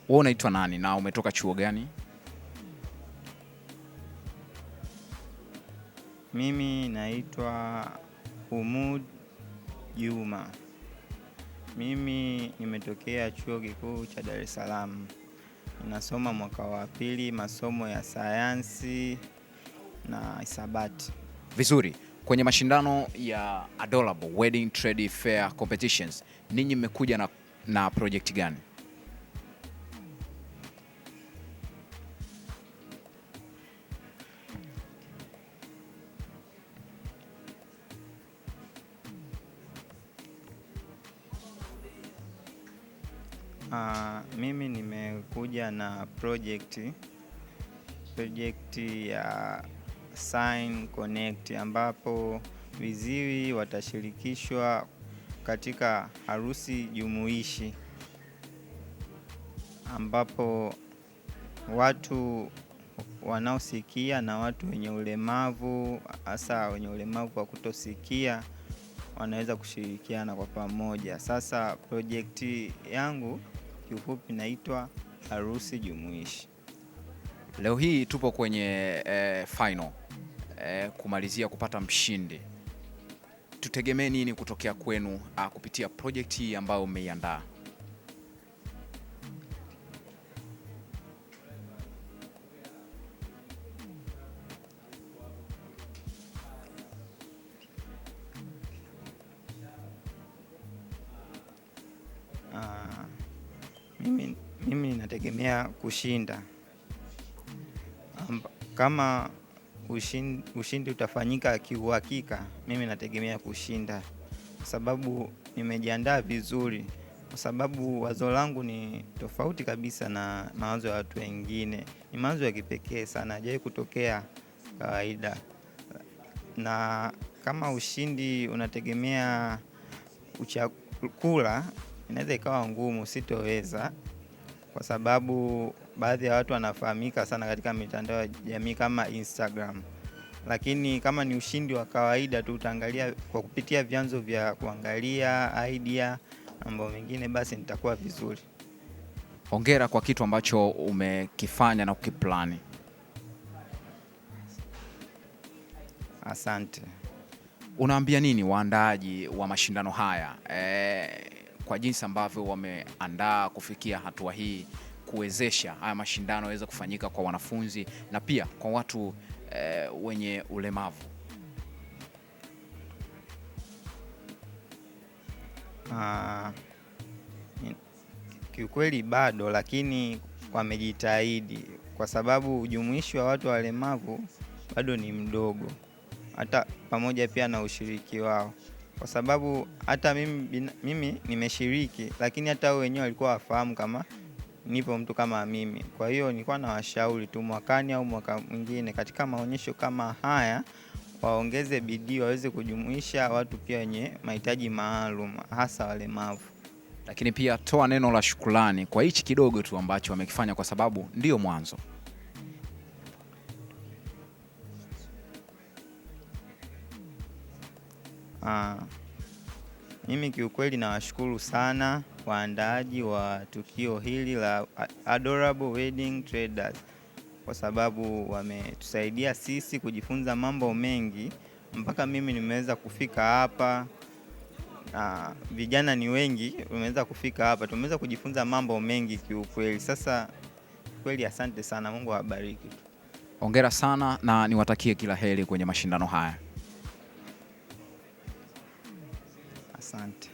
Wewe unaitwa nani na umetoka chuo gani? Mimi naitwa Umud Juma. Mimi nimetokea chuo kikuu cha Dar es Salaam. Ninasoma mwaka wa pili masomo ya sayansi na hisabati. Vizuri. Kwenye mashindano ya Adorable Wedding Trade Fair Competitions, ninyi mmekuja na project gani? Mimi nimekuja na project ya Sign Connect ambapo viziwi watashirikishwa katika harusi jumuishi, ambapo watu wanaosikia na watu wenye ulemavu, hasa wenye ulemavu wa kutosikia, wanaweza kushirikiana kwa pamoja. Sasa projekti yangu kiufupi inaitwa harusi jumuishi. Leo hii tupo kwenye final kumalizia kupata mshindi. Tutegemee nini kutokea kwenu kupitia project hii ambayo umeiandaa? Mimi nategemea kushinda. Kama ushindi utafanyika kiuhakika, mimi nategemea kushinda, kwa sababu nimejiandaa vizuri, kwa sababu wazo langu ni tofauti kabisa na mawazo ya watu wengine. Ni mawazo ya kipekee sana, hajawahi kutokea kawaida. Na kama ushindi unategemea uchakula, inaweza ikawa ngumu, sitoweza, kwa sababu baadhi ya watu wanafahamika sana katika mitandao ya jamii kama Instagram. Lakini kama ni ushindi wa kawaida tu, utaangalia kwa kupitia vyanzo vya kuangalia idea, mambo mengine, basi nitakuwa vizuri. Hongera kwa kitu ambacho umekifanya na kukiplani. Asante. Unaambia nini waandaaji wa mashindano haya kwa jinsi ambavyo wameandaa kufikia hatua hii, kuwezesha haya mashindano yaweze kufanyika kwa wanafunzi na pia kwa watu wenye ulemavu? Kiukweli bado, lakini wamejitahidi, kwa sababu ujumuishi wa watu walemavu bado ni mdogo, hata pamoja pia na ushiriki wao, kwa sababu hata mimi nimeshiriki, lakini hata wao wenyewe walikuwa wafahamu kama nipo mtu kama mimi. Kwa hiyo nilikuwa na washauri tu mwakani au mwaka mwingine katika maonyesho kama haya waongeze bidii, waweze kujumuisha watu pia wenye mahitaji maalum, hasa walemavu. Lakini pia toa neno la shukrani kwa hichi kidogo tu ambacho wamekifanya, kwa sababu ndio mwanzo. Mimi kiukweli nawashukuru sana waandaaji wa tukio hili la Adorable Wedding Traders, kwa sababu wametusaidia sisi kujifunza mambo mengi mpaka mimi nimeweza kufika hapa. Vijana ni wengi wameweza kufika hapa, tumeweza kujifunza mambo mengi kiukweli. Sasa kweli asante sana, Mungu awabariki. Hongera sana na niwatakie kila heri kwenye mashindano haya. Asante.